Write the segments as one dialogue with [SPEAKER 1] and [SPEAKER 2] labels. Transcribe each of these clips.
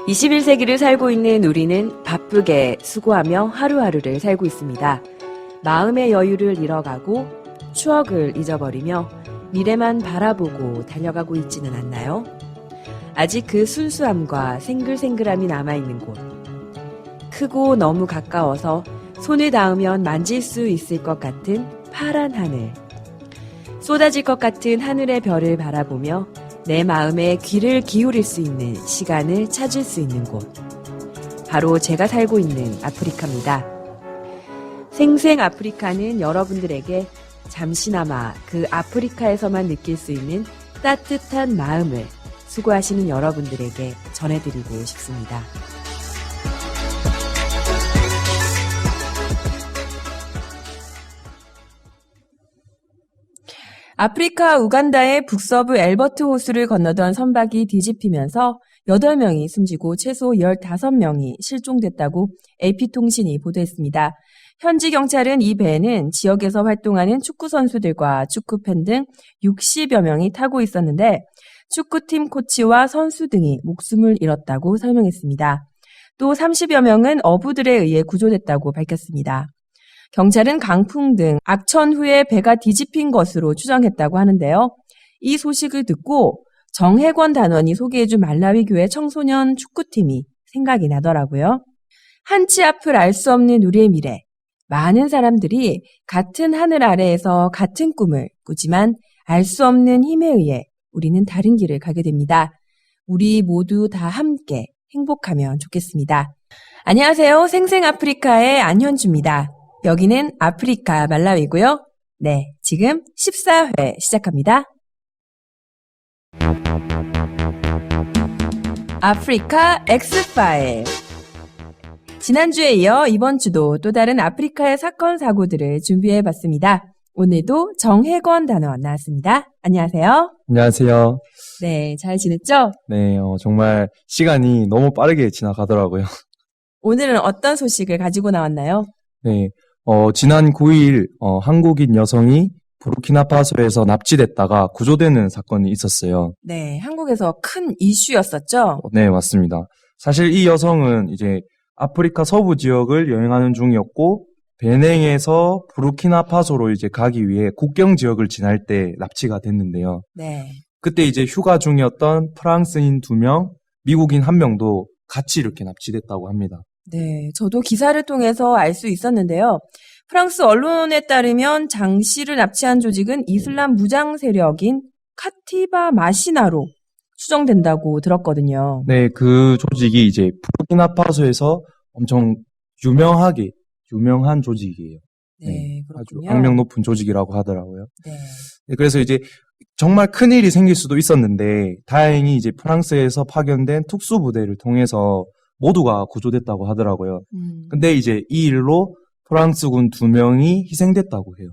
[SPEAKER 1] 21세기를 살고 있는 우리는 바쁘게 수고하며 하루하루를 살고 있습니다. 마음의 여유를 잃어가고 추억을 잊어버리며 미래만 바라보고 달려가고 있지는 않나요? 아직 그 순수함과 생글생글함이 남아있는 곳. 크고 너무 가까워서 손을 닿으면 만질 수 있을 것 같은 파란 하늘. 쏟아질 것 같은 하늘의 별을 바라보며 내 마음에 귀를 기울일 수 있는 시간을 찾을 수 있는 곳. 바로 제가 살고 있는 아프리카입니다. 생생 아프리카는 여러분들에게 잠시나마 그 아프리카에서만 느낄 수 있는 따뜻한 마음을 수고하시는 여러분들에게 전해드리고 싶습니다. 아프리카 우간다의 북서부 엘버트 호수를 건너던 선박이 뒤집히면서 8명이 숨지고 최소 15명이 실종됐다고 AP통신이 보도했습니다. 현지 경찰은 이 배에는 지역에서 활동하는 축구 선수들과 축구팬 등 60여 명이 타고 있었는데 축구팀 코치와 선수 등이 목숨을 잃었다고 설명했습니다. 또 30여 명은 어부들에 의해 구조됐다고 밝혔습니다. 경찰은 강풍 등 악천 후에 배가 뒤집힌 것으로 추정했다고 하는데요. 이 소식을 듣고 정혜권 단원이 소개해준 말라위 교회 청소년 축구팀이 생각이 나더라고요. 한치 앞을 알 수 없는 우리의 미래. 많은 사람들이 같은 하늘 아래에서 같은 꿈을 꾸지만 알 수 없는 힘에 의해 우리는 다른 길을 가게 됩니다. 우리 모두 다 함께 행복하면 좋겠습니다. 안녕하세요. 생생아프리카의 안현주입니다. 여기는 아프리카 말라위고요. 네, 지금 14회 시작합니다. 아프리카 X파일. 지난주에 이어 이번 주도 또 다른 아프리카의 사건 사고들을 준비해봤습니다. 오늘도 정혜권 단원 나왔습니다. 안녕하세요.
[SPEAKER 2] 안녕하세요.
[SPEAKER 1] 네, 잘 지냈죠?
[SPEAKER 2] 네, 정말 시간이 너무 빠르게 지나가더라고요.
[SPEAKER 1] 오늘은 어떤 소식을 가지고 나왔나요?
[SPEAKER 2] 네, 지난 9일 한국인 여성이 부르키나파소에서 납치됐다가 구조되는 사건이 있었어요.
[SPEAKER 1] 네, 한국에서 큰 이슈였었죠?
[SPEAKER 2] 네, 맞습니다. 사실 이 여성은 이제 아프리카 서부 지역을 여행하는 중이었고 베냉에서 부르키나파소로 이제 가기 위해 국경 지역을 지날 때 납치가 됐는데요.
[SPEAKER 1] 네.
[SPEAKER 2] 그때 이제 휴가 중이었던 프랑스인 2명, 미국인 1명도 같이 이렇게 납치됐다고 합니다.
[SPEAKER 1] 네, 저도 기사를 통해서 알 수 있었는데요. 프랑스 언론에 따르면 장 씨를 납치한 조직은 이슬람 무장 세력인 카티바 마시나로 추정된다고 들었거든요.
[SPEAKER 2] 네, 그 조직이 이제 부르키나파소에서 엄청 유명한 조직이에요.
[SPEAKER 1] 네,
[SPEAKER 2] 아주
[SPEAKER 1] 그렇군요.
[SPEAKER 2] 악명 높은 조직이라고 하더라고요.
[SPEAKER 1] 네.
[SPEAKER 2] 네, 그래서 이제 정말 큰일이 생길 수도 있었는데 다행히 이제 프랑스에서 파견된 특수부대를 통해서 모두가 구조됐다고 하더라고요. 근데 이제 이 일로 프랑스군 2명이 희생됐다고 해요.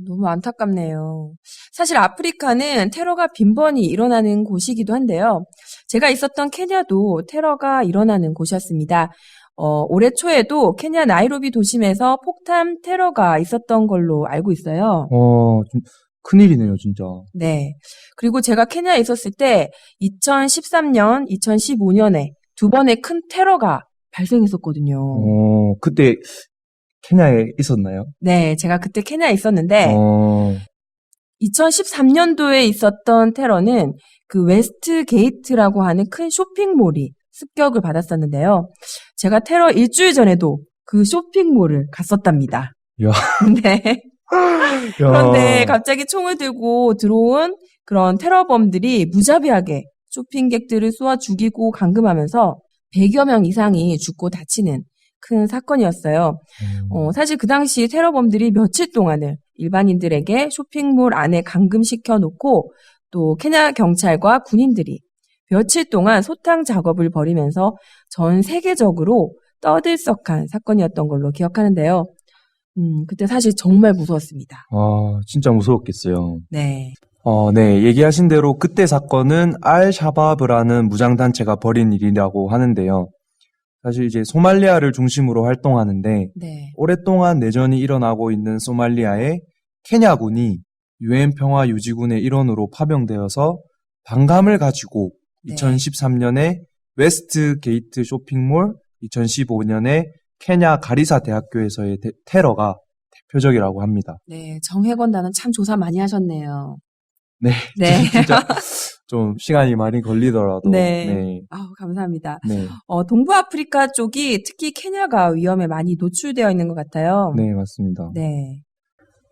[SPEAKER 1] 너무 안타깝네요. 사실 아프리카는 테러가 빈번히 일어나는 곳이기도 한데요. 제가 있었던 케냐도 테러가 일어나는 곳이었습니다. 올해 초에도 케냐 나이로비 도심에서 폭탄 테러가 있었던 걸로 알고 있어요.
[SPEAKER 2] 좀 큰일이네요, 진짜.
[SPEAKER 1] 네. 그리고 제가 케냐에 있었을 때 2013년, 2015년에 2번의 큰 테러가 발생했었거든요.
[SPEAKER 2] 그때 케냐에 있었나요?
[SPEAKER 1] 네, 제가 그때 케냐에 있었는데 2013년도에 있었던 테러는 그 웨스트 게이트라고 하는 큰 쇼핑몰이 습격을 받았었는데요. 제가 테러 일주일 전에도 그 쇼핑몰을 갔었답니다.
[SPEAKER 2] 야.
[SPEAKER 1] 네. 그런데 갑자기 총을 들고 들어온 그런 테러범들이 무자비하게 쇼핑객들을 쏘아 죽이고 감금하면서 100여 명 이상이 죽고 다치는 큰 사건이었어요. 사실 그 당시 테러범들이 며칠 동안을 일반인들에게 쇼핑몰 안에 감금시켜 놓고 또 케냐 경찰과 군인들이 며칠 동안 소탕 작업을 벌이면서 전 세계적으로 떠들썩한 사건이었던 걸로 기억하는데요. 그때 사실 정말 무서웠습니다.
[SPEAKER 2] 진짜 무서웠겠어요.
[SPEAKER 1] 네.
[SPEAKER 2] 네, 얘기하신 대로 그때 사건은 알샤바브라는 무장단체가 벌인 일이라고 하는데요. 사실 이제 소말리아를 중심으로 활동하는데
[SPEAKER 1] 네.
[SPEAKER 2] 오랫동안 내전이 일어나고 있는 소말리아에 케냐군이 유엔 평화유지군의 일원으로 파병되어서 반감을 가지고
[SPEAKER 1] 네.
[SPEAKER 2] 2013년에 웨스트 게이트 쇼핑몰 2015년에 케냐 가리사 대학교에서의 테러가 대표적이라고 합니다.
[SPEAKER 1] 네, 정혜권 단은 참 조사 많이 하셨네요.
[SPEAKER 2] 네,
[SPEAKER 1] 네.
[SPEAKER 2] 진짜 좀 시간이 많이 걸리더라도.
[SPEAKER 1] 네.
[SPEAKER 2] 네.
[SPEAKER 1] 아우, 감사합니다.
[SPEAKER 2] 네.
[SPEAKER 1] 동부 아프리카 쪽이 특히 케냐가 위험에 많이 노출되어 있는 것 같아요.
[SPEAKER 2] 네, 맞습니다.
[SPEAKER 1] 네.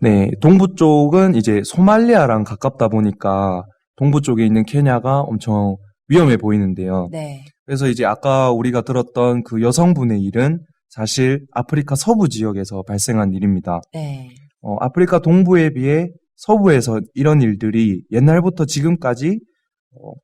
[SPEAKER 2] 네, 동부 쪽은 이제 소말리아랑 가깝다 보니까 동부 쪽에 있는 케냐가 엄청 위험해 보이는데요.
[SPEAKER 1] 네.
[SPEAKER 2] 그래서 이제 아까 우리가 들었던 그 여성분의 일은 사실 아프리카 서부 지역에서 발생한 일입니다.
[SPEAKER 1] 네.
[SPEAKER 2] 아프리카 동부에 비해 서부에서 이런 일들이 옛날부터 지금까지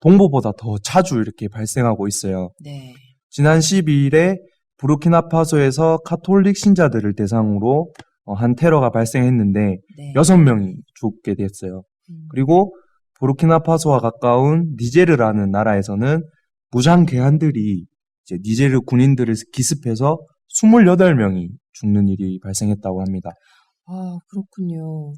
[SPEAKER 2] 동부보다 더 자주 이렇게 발생하고 있어요.
[SPEAKER 1] 네.
[SPEAKER 2] 지난 12일에 부르키나파소에서 카톨릭 신자들을 대상으로 한 테러가 발생했는데
[SPEAKER 1] 네.
[SPEAKER 2] 6명이 죽게 됐어요. 그리고 부르키나파소와 가까운 니제르라는 나라에서는 무장 괴한들이 이제 니제르 군인들을 기습해서 28명이 죽는 일이 발생했다고 합니다.
[SPEAKER 1] 아, 그렇군요.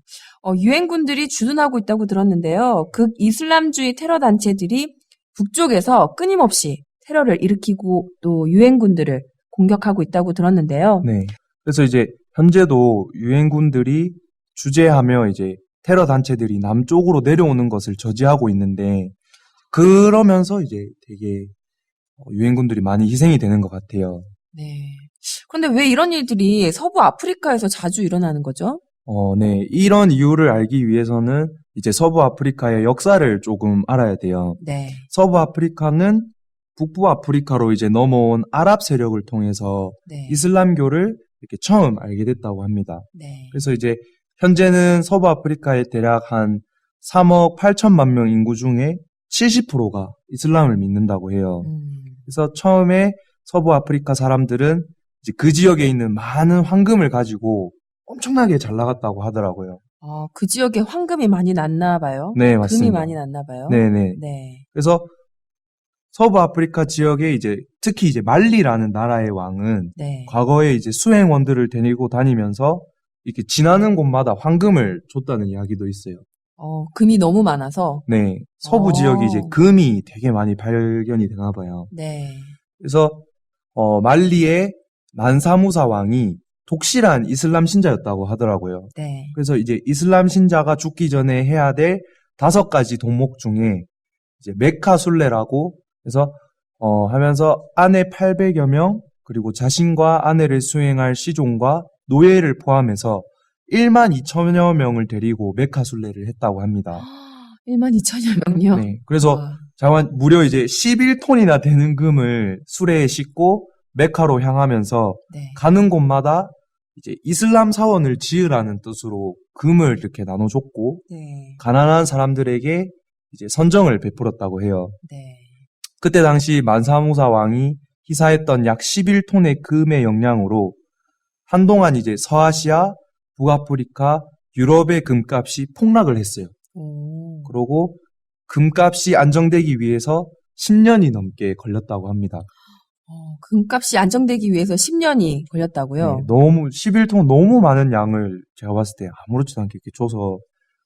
[SPEAKER 1] 유엔군들이 주둔하고 있다고 들었는데요. 극 이슬람주의 테러 단체들이 북쪽에서 끊임없이 테러를 일으키고 또 유엔군들을 공격하고 있다고 들었는데요.
[SPEAKER 2] 네. 그래서 이제 현재도 유엔군들이 주재하며 이제 테러 단체들이 남쪽으로 내려오는 것을 저지하고 있는데 그러면서 이제 되게 유엔군들이 많이 희생이 되는 것 같아요.
[SPEAKER 1] 네. 그런데 왜 이런 일들이 서부 아프리카에서 자주 일어나는 거죠?
[SPEAKER 2] 네. 이런 이유를 알기 위해서는 이제 서부 아프리카의 역사를 조금 알아야 돼요.
[SPEAKER 1] 네.
[SPEAKER 2] 서부 아프리카는 북부 아프리카로 이제 넘어온 아랍 세력을 통해서
[SPEAKER 1] 네.
[SPEAKER 2] 이슬람교를 이렇게 처음 알게 됐다고 합니다.
[SPEAKER 1] 네.
[SPEAKER 2] 그래서 이제 현재는 서부 아프리카의 대략 한 3억 8천만 명 인구 중에 70%가 이슬람을 믿는다고 해요. 그래서 처음에 서부 아프리카 사람들은 이제 그 지역에 있는 많은 황금을 가지고 엄청나게 잘 나갔다고 하더라고요.
[SPEAKER 1] 그 지역에 황금이 많이 났나 봐요.
[SPEAKER 2] 네, 맞습니다.
[SPEAKER 1] 금이 많이 났나 봐요.
[SPEAKER 2] 네네.
[SPEAKER 1] 네.
[SPEAKER 2] 그래서 서부 아프리카 지역에 이제 특히 이제 말리라는 나라의 왕은
[SPEAKER 1] 네.
[SPEAKER 2] 과거에 이제 수행원들을 데리고 다니면서 이렇게 지나는 곳마다 황금을 줬다는 이야기도 있어요.
[SPEAKER 1] 금이 너무 많아서.
[SPEAKER 2] 네. 서부 지역이 이제 금이 되게 많이 발견이 되나 봐요.
[SPEAKER 1] 네.
[SPEAKER 2] 그래서 말리의 만사무사 왕이 독실한 이슬람 신자였다고 하더라고요.
[SPEAKER 1] 네.
[SPEAKER 2] 그래서 이제 이슬람 신자가 죽기 전에 해야 될 5가지 동목 중에 이제 메카 순례라고 해서 하면서 아내 800여 명 그리고 자신과 아내를 수행할 시종과 노예를 포함해서 1만 2천여 명을 데리고 메카 순례를 했다고 합니다.
[SPEAKER 1] 1만 2천여 명요?
[SPEAKER 2] 네. 그래서 무려 이제 11톤이나 되는 금을 수레에 싣고 메카로 향하면서
[SPEAKER 1] 네.
[SPEAKER 2] 가는 곳마다 이제 이슬람 사원을 지으라는 뜻으로 금을 이렇게 나눠줬고
[SPEAKER 1] 네.
[SPEAKER 2] 가난한 사람들에게 이제 선정을 베풀었다고 해요.
[SPEAKER 1] 네.
[SPEAKER 2] 그때 당시 만사무사 왕이 희사했던 약 11톤의 금의 영향으로 한동안 이제 서아시아, 북아프리카, 유럽의 금값이 폭락을 했어요. 그러고 금값이 안정되기 위해서 10년이 넘게 걸렸다고 합니다.
[SPEAKER 1] 금값이 안정되기 위해서 10년이 걸렸다고요?
[SPEAKER 2] 네, 11톤 너무 많은 양을 제가 봤을 때 아무렇지도 않게 이렇게 줘서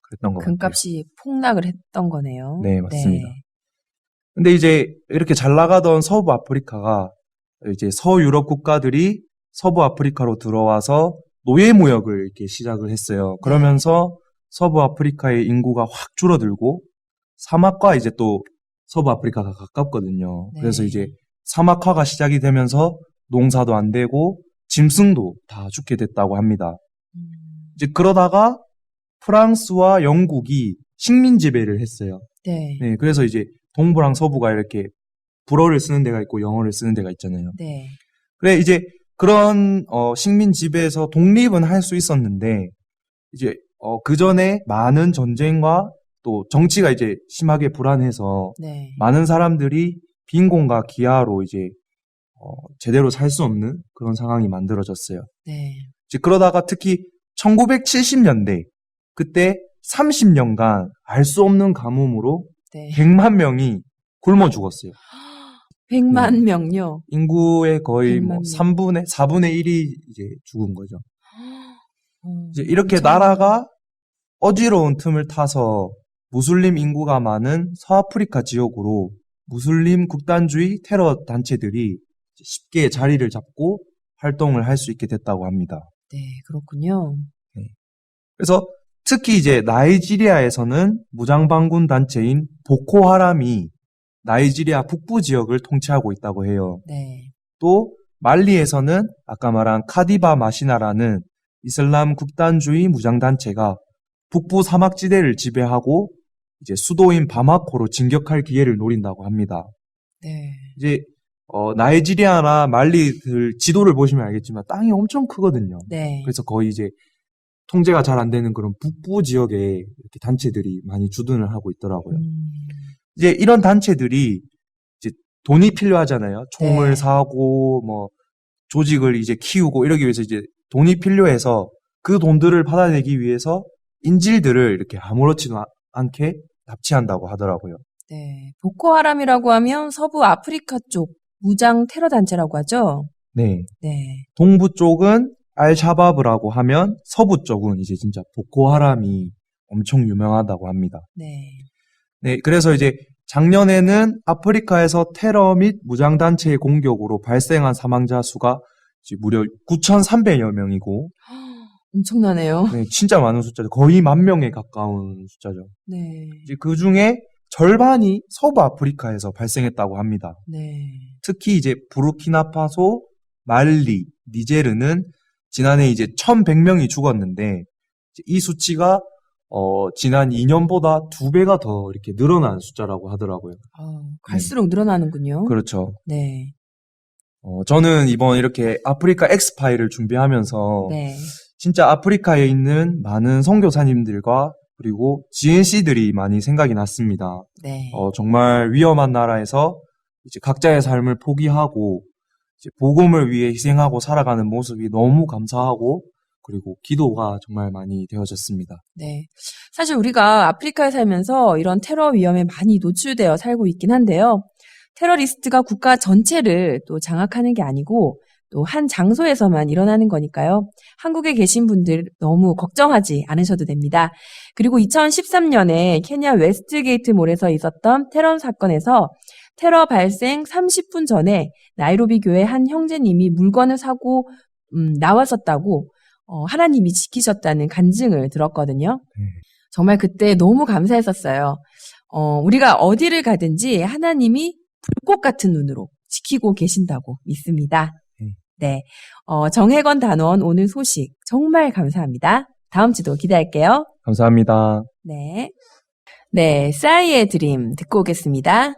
[SPEAKER 2] 그랬던 것 같아요.
[SPEAKER 1] 금값이 폭락을 했던 거네요.
[SPEAKER 2] 네, 맞습니다. 근데 이제 이렇게 잘 나가던 서부 아프리카가 이제 서유럽 국가들이 서부 아프리카로 들어와서 노예 무역을 이렇게 시작을 했어요. 그러면서 서부 아프리카의 인구가 확 줄어들고 사막과 이제 또 서부 아프리카가 가깝거든요.
[SPEAKER 1] 네.
[SPEAKER 2] 그래서 이제 사막화가 시작이 되면서 농사도 안 되고 짐승도 다 죽게 됐다고 합니다. 이제 그러다가 프랑스와 영국이 식민 지배를 했어요.
[SPEAKER 1] 네.
[SPEAKER 2] 네, 그래서 이제 동부랑 서부가 이렇게 불어를 쓰는 데가 있고 영어를 쓰는 데가 있잖아요.
[SPEAKER 1] 네.
[SPEAKER 2] 그래 이제 그런 식민 지배에서 독립은 할 수 있었는데 이제 그 전에 많은 전쟁과 또 정치가 이제 심하게 불안해서
[SPEAKER 1] 네.
[SPEAKER 2] 많은 사람들이 빈곤과 기아로 이제 제대로 살 수 없는 그런 상황이 만들어졌어요.
[SPEAKER 1] 네.
[SPEAKER 2] 이제 그러다가 특히 1970년대 그때 30년간 알 수 없는 가뭄으로
[SPEAKER 1] 네.
[SPEAKER 2] 100만 명이 굶어 죽었어요.
[SPEAKER 1] 100만
[SPEAKER 2] 네.
[SPEAKER 1] 명요?
[SPEAKER 2] 인구의 거의
[SPEAKER 1] 100만
[SPEAKER 2] 뭐
[SPEAKER 1] 명.
[SPEAKER 2] 4분의 1이 이제 죽은 거죠. 이제 이렇게
[SPEAKER 1] 엄청
[SPEAKER 2] 나라가 어지러운 틈을 타서 무슬림 인구가 많은 서아프리카 지역으로 무슬림 극단주의 테러 단체들이 쉽게 자리를 잡고 활동을 할 수 있게 됐다고 합니다.
[SPEAKER 1] 네, 그렇군요.
[SPEAKER 2] 그래서 특히 이제 나이지리아에서는 무장반군 단체인 보코하람이 나이지리아 북부 지역을 통치하고 있다고 해요.
[SPEAKER 1] 네.
[SPEAKER 2] 또 말리에서는 아까 말한 카디바 마시나라는 이슬람 극단주의 무장단체가 북부 사막지대를 지배하고 이제 수도인 바마코로 진격할 기회를 노린다고 합니다.
[SPEAKER 1] 네.
[SPEAKER 2] 이제 나이지리아나 말리들 지도를 보시면 알겠지만 땅이 엄청 크거든요.
[SPEAKER 1] 네.
[SPEAKER 2] 그래서 거의 이제 통제가 잘 안 되는 그런 북부 지역에 이렇게 단체들이 많이 주둔을 하고 있더라고요. 이제 이런 단체들이 이제 돈이 필요하잖아요. 총을
[SPEAKER 1] 네.
[SPEAKER 2] 사고 뭐 조직을 이제 키우고 이러기 위해서 이제 돈이 필요해서 그 돈들을 받아내기 위해서 인질들을 이렇게 아무렇지도 않게 납치한다고 하더라고요.
[SPEAKER 1] 네. 보코하람이라고 하면 서부 아프리카 쪽 무장 테러 단체라고 하죠?
[SPEAKER 2] 네.
[SPEAKER 1] 네.
[SPEAKER 2] 동부 쪽은 알샤바브라고 하면 서부 쪽은 이제 진짜 보코하람이 엄청 유명하다고 합니다.
[SPEAKER 1] 네.
[SPEAKER 2] 네, 그래서 이제 작년에는 아프리카에서 테러 및 무장단체의 공격으로 발생한 사망자 수가 이제 무려 9,300여 명이고,
[SPEAKER 1] 엄청나네요.
[SPEAKER 2] 네, 진짜 많은 숫자죠. 거의 10,000명에 가까운 숫자죠.
[SPEAKER 1] 네.
[SPEAKER 2] 이제 그 중에 절반이 서부 아프리카에서 발생했다고 합니다.
[SPEAKER 1] 네.
[SPEAKER 2] 특히 이제 부르키나파소, 말리, 니제르는 지난해 이제 1,100명이 죽었는데, 이 수치가 지난 2년보다 2배가 더 이렇게 늘어난 숫자라고 하더라고요.
[SPEAKER 1] 갈수록 늘어나는군요.
[SPEAKER 2] 그렇죠.
[SPEAKER 1] 네.
[SPEAKER 2] 저는 이번 이렇게 아프리카 엑스파일을 준비하면서
[SPEAKER 1] 네.
[SPEAKER 2] 진짜 아프리카에 있는 많은 선교사님들과 그리고 GNC들이 많이 생각이 났습니다.
[SPEAKER 1] 네.
[SPEAKER 2] 정말 위험한 나라에서 이제 각자의 삶을 포기하고 이제 복음을 위해 희생하고 살아가는 모습이 너무 감사하고 그리고 기도가 정말 많이 되어졌습니다.
[SPEAKER 1] 네. 사실 우리가 아프리카에 살면서 이런 테러 위험에 많이 노출되어 살고 있긴 한데요. 테러리스트가 국가 전체를 또 장악하는 게 아니고 또 한 장소에서만 일어나는 거니까요. 한국에 계신 분들 너무 걱정하지 않으셔도 됩니다. 그리고 2013년에 케냐 웨스트게이트 몰에서 있었던 테러 사건에서 테러 발생 30분 전에 나이로비 교회 한 형제님이 물건을 사고 나왔었다고 하나님이 지키셨다는 간증을 들었거든요. 정말 그때 너무 감사했었어요. 우리가 어디를 가든지 하나님이 불꽃 같은 눈으로 지키고 계신다고 믿습니다. 네. 정혜건 단원 오늘 소식 정말 감사합니다. 다음 주도 기대할게요.
[SPEAKER 2] 감사합니다.
[SPEAKER 1] 네. 네. 싸이의 드림 듣고 오겠습니다.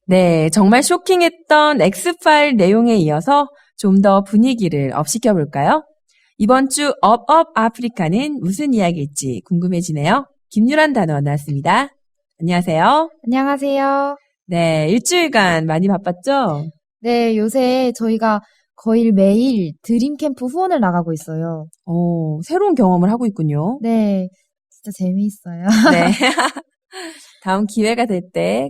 [SPEAKER 1] 네, 정말 쇼킹했던 X파일 내용에 이어서 좀 더 분위기를 업시켜 볼까요? 이번 주 업업 아프리카는 무슨 이야기일지 궁금해지네요. 김유란 단원 나왔습니다. 안녕하세요.
[SPEAKER 3] 안녕하세요.
[SPEAKER 1] 네, 일주일간 많이 바빴죠?
[SPEAKER 3] 네, 요새 저희가 거의 매일 드림캠프 후원을 나가고 있어요.
[SPEAKER 1] 새로운 경험을 하고 있군요.
[SPEAKER 3] 네, 진짜 재미있어요.
[SPEAKER 1] 네. 다음 기회가 될 때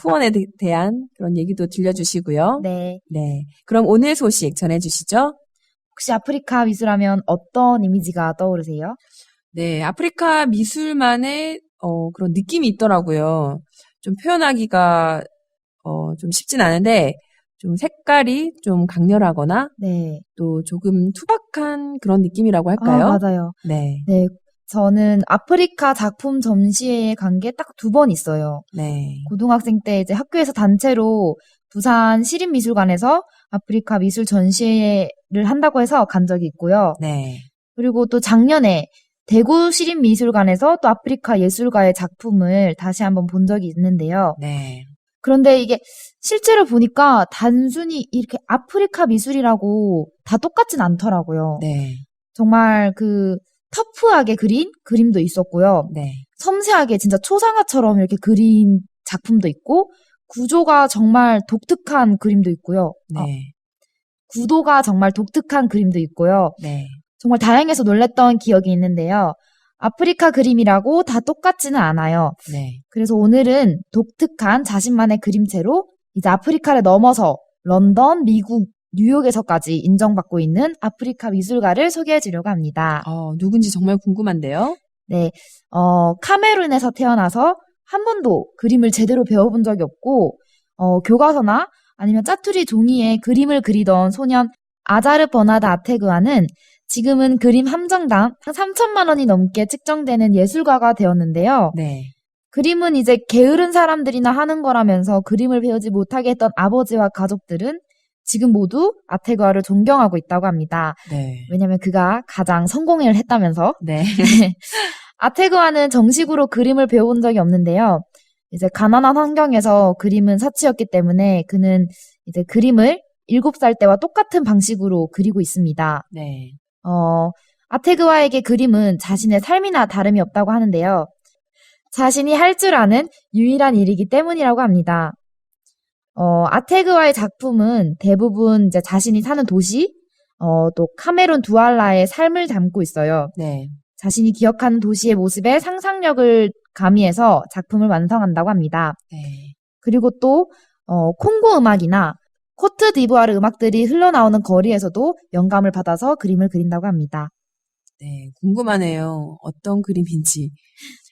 [SPEAKER 1] 후원에 대한 그런 얘기도 들려주시고요.
[SPEAKER 3] 네.
[SPEAKER 1] 네. 그럼 오늘 소식 전해주시죠.
[SPEAKER 3] 혹시 아프리카 미술하면 어떤 이미지가 떠오르세요?
[SPEAKER 1] 네, 아프리카 미술만의 그런 느낌이 있더라고요. 좀 표현하기가 좀 쉽진 않은데 좀 색깔이 좀 강렬하거나
[SPEAKER 3] 네.
[SPEAKER 1] 또 조금 투박한 그런 느낌이라고 할까요?
[SPEAKER 3] 아, 맞아요.
[SPEAKER 1] 네.
[SPEAKER 3] 네, 저는 아프리카 작품 전시회에 간 게 딱 2번 있어요.
[SPEAKER 1] 네.
[SPEAKER 3] 고등학생 때 이제 학교에서 단체로 부산 시립미술관에서 아프리카 미술 전시회를 한다고 해서 간 적이 있고요.
[SPEAKER 1] 네.
[SPEAKER 3] 그리고 또 작년에 대구 시립미술관에서 또 아프리카 예술가의 작품을 다시 한번 본 적이 있는데요.
[SPEAKER 1] 네.
[SPEAKER 3] 그런데 이게 실제로 보니까 단순히 이렇게 아프리카 미술이라고 다 똑같진 않더라고요.
[SPEAKER 1] 네.
[SPEAKER 3] 정말 터프하게 그린 그림도 있었고요.
[SPEAKER 1] 네.
[SPEAKER 3] 섬세하게 진짜 초상화처럼 이렇게 그린 작품도 있고, 구조가 정말 독특한 그림도 있고요.
[SPEAKER 1] 네.
[SPEAKER 3] 구도가 정말 독특한 그림도 있고요.
[SPEAKER 1] 네.
[SPEAKER 3] 정말 다양해서 놀랬던 기억이 있는데요. 아프리카 그림이라고 다 똑같지는 않아요.
[SPEAKER 1] 네.
[SPEAKER 3] 그래서 오늘은 독특한 자신만의 그림체로 이제 아프리카를 넘어서 런던, 미국 뉴욕에서까지 인정받고 있는 아프리카 미술가를 소개해 주려고 합니다.
[SPEAKER 1] 누군지 정말 궁금한데요.
[SPEAKER 3] 네, 카메룬에서 태어나서 한 번도 그림을 제대로 배워본 적이 없고, 교과서나 아니면 짜투리 종이에 그림을 그리던 소년 아자르 버나드 아테그와는 지금은 그림 한 장당 3천만 원이 넘게 측정되는 예술가가 되었는데요.
[SPEAKER 1] 네.
[SPEAKER 3] 그림은 이제 게으른 사람들이나 하는 거라면서 그림을 배우지 못하게 했던 아버지와 가족들은 지금 모두 아테그와를 존경하고 있다고 합니다.
[SPEAKER 1] 네.
[SPEAKER 3] 왜냐면 그가 가장 성공을 했다면서.
[SPEAKER 1] 네.
[SPEAKER 3] 아테그와는 정식으로 그림을 배워본 적이 없는데요. 이제 가난한 환경에서 그림은 사치였기 때문에 그는 이제 그림을 7살 때와 똑같은 방식으로 그리고 있습니다.
[SPEAKER 1] 네.
[SPEAKER 3] 아테그와에게 그림은 자신의 삶이나 다름이 없다고 하는데요. 자신이 할 줄 아는 유일한 일이기 때문이라고 합니다. 아테그와의 작품은 대부분 이제 자신이 사는 도시, 또 카메룬 두알라의 삶을 담고 있어요.
[SPEAKER 1] 네.
[SPEAKER 3] 자신이 기억하는 도시의 모습에 상상력을 가미해서 작품을 완성한다고 합니다.
[SPEAKER 1] 네.
[SPEAKER 3] 그리고 또 콩고 음악이나 코트 디부아르 음악들이 흘러나오는 거리에서도 영감을 받아서 그림을 그린다고 합니다.
[SPEAKER 1] 네, 궁금하네요. 어떤 그림인지.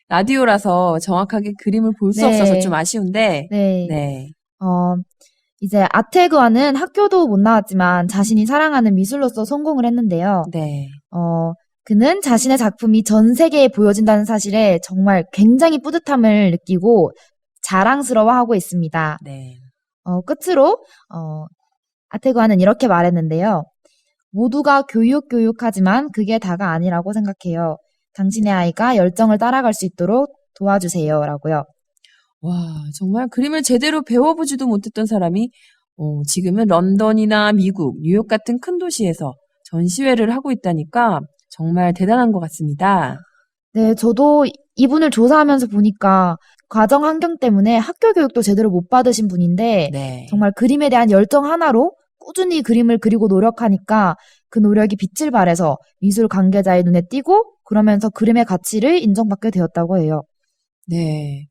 [SPEAKER 1] 라디오라서 정확하게 그림을 볼 수
[SPEAKER 3] 네.
[SPEAKER 1] 없어서 좀 아쉬운데.
[SPEAKER 3] 네.
[SPEAKER 1] 네.
[SPEAKER 3] 이제 아테그와는 학교도 못 나왔지만 자신이 사랑하는 미술로서 성공을 했는데요.
[SPEAKER 1] 네.
[SPEAKER 3] 그는 자신의 작품이 전 세계에 보여진다는 사실에 정말 굉장히 뿌듯함을 느끼고 자랑스러워하고 있습니다.
[SPEAKER 1] 네.
[SPEAKER 3] 끝으로 아테그와는 이렇게 말했는데요. 모두가 교육하지만 그게 다가 아니라고 생각해요. 당신의 아이가 열정을 따라갈 수 있도록 도와주세요. 라고요.
[SPEAKER 1] 와, 정말 그림을 제대로 배워보지도 못했던 사람이 지금은 런던이나 미국, 뉴욕 같은 큰 도시에서 전시회를 하고 있다니까 정말 대단한 것 같습니다.
[SPEAKER 3] 네, 저도 이분을 조사하면서 보니까 가정 환경 때문에 학교 교육도 제대로 못 받으신 분인데
[SPEAKER 1] 네.
[SPEAKER 3] 정말 그림에 대한 열정 하나로 꾸준히 그림을 그리고 노력하니까 그 노력이 빛을 발해서 미술 관계자의 눈에 띄고 그러면서 그림의 가치를 인정받게 되었다고 해요.
[SPEAKER 1] 네.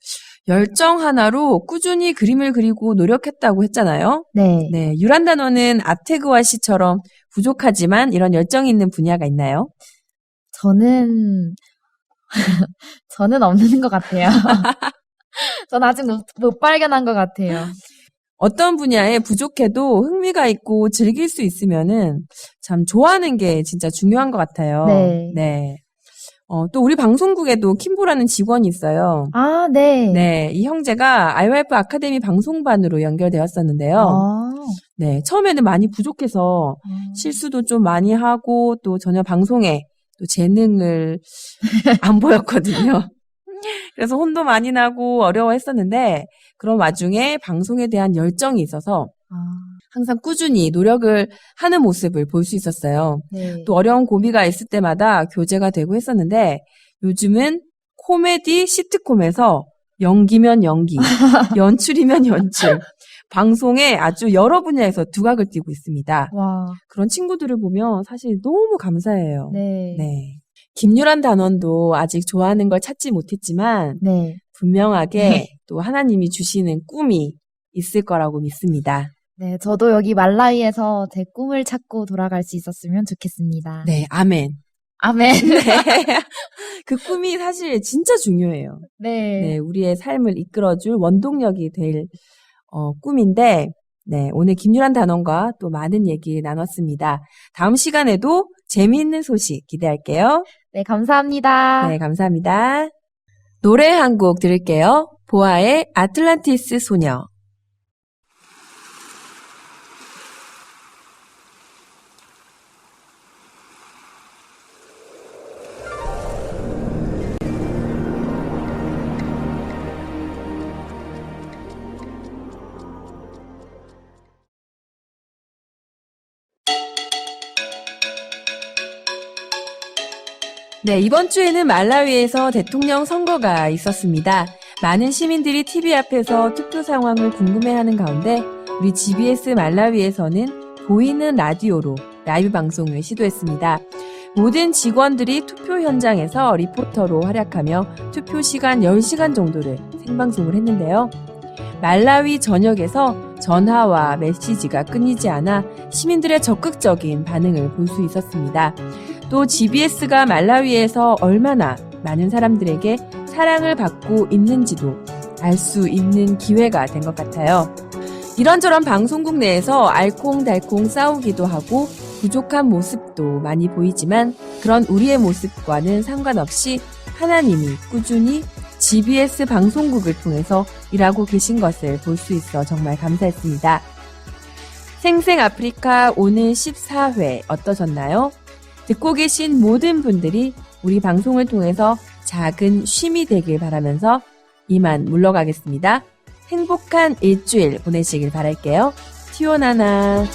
[SPEAKER 1] 열정 하나로 꾸준히 그림을 그리고 노력했다고 했잖아요.
[SPEAKER 3] 네.
[SPEAKER 1] 네. 유란단어는 아테그와 씨처럼 부족하지만 이런 열정이 있는 분야가 있나요?
[SPEAKER 3] 저는 없는 것 같아요. 전 아직 못 발견한 것 같아요.
[SPEAKER 1] 어떤 분야에 부족해도 흥미가 있고 즐길 수 있으면은 참 좋아하는 게 진짜 중요한 것 같아요.
[SPEAKER 3] 네.
[SPEAKER 1] 네. 또 우리 방송국에도 킴보라는 직원이 있어요.
[SPEAKER 3] 아, 네.
[SPEAKER 1] 네. 이 형제가 IYF 아카데미 방송반으로 연결되었었는데요. 네. 처음에는 많이 부족해서 실수도 좀 많이 하고 또 전혀 방송에 또 재능을 안 보였거든요. 그래서 혼도 많이 나고 어려워했었는데 그런 와중에 방송에 대한 열정이 있어서 항상 꾸준히 노력을 하는 모습을 볼 수 있었어요.
[SPEAKER 3] 네.
[SPEAKER 1] 또 어려운 고비가 있을 때마다 교재가 되고 했었는데 요즘은 코미디 시트콤에서 연기면 연기, 연출이면 연출, 방송에 아주 여러 분야에서 두각을 띠고 있습니다.
[SPEAKER 3] 와.
[SPEAKER 1] 그런 친구들을 보면 사실 너무 감사해요.
[SPEAKER 3] 네.
[SPEAKER 1] 네. 김유란 단원도 아직 좋아하는 걸 찾지 못했지만
[SPEAKER 3] 네.
[SPEAKER 1] 분명하게 또 하나님이 주시는 꿈이 있을 거라고 믿습니다.
[SPEAKER 3] 네, 저도 여기 말라위에서 제 꿈을 찾고 돌아갈 수 있었으면 좋겠습니다.
[SPEAKER 1] 네, 아멘.
[SPEAKER 3] 아멘.
[SPEAKER 1] 네. 그 꿈이 사실 진짜 중요해요.
[SPEAKER 3] 네.
[SPEAKER 1] 네, 우리의 삶을 이끌어줄 원동력이 될 꿈인데, 네, 오늘 김유란 단원과 또 많은 얘기 나눴습니다. 다음 시간에도 재미있는 소식 기대할게요.
[SPEAKER 3] 네, 감사합니다.
[SPEAKER 1] 네, 감사합니다. 노래 한 곡 들을게요. 보아의 아틀란티스 소녀. 네, 이번 주에는 말라위에서 대통령 선거가 있었습니다. 많은 시민들이 TV 앞에서 투표 상황을 궁금해하는 가운데 우리 GBS 말라위에서는 보이는 라디오로 라이브 방송을 시도했습니다. 모든 직원들이 투표 현장에서 리포터로 활약하며 투표 시간 10시간 정도를 생방송을 했는데요. 말라위 전역에서 전화와 메시지가 끊이지 않아 시민들의 적극적인 반응을 볼 수 있었습니다. 또 GBS가 말라위에서 얼마나 많은 사람들에게 사랑을 받고 있는지도 알 수 있는 기회가 된 것 같아요. 이런저런 방송국 내에서 알콩달콩 싸우기도 하고 부족한 모습도 많이 보이지만 그런 우리의 모습과는 상관없이 하나님이 꾸준히 GBS 방송국을 통해서 일하고 계신 것을 볼 수 있어 정말 감사했습니다. 생생 아프리카 오늘 14회 어떠셨나요? 듣고 계신 모든 분들이 우리 방송을 통해서 작은 쉼이 되길 바라면서 이만 물러가겠습니다. 행복한 일주일 보내시길 바랄게요. 티오나나.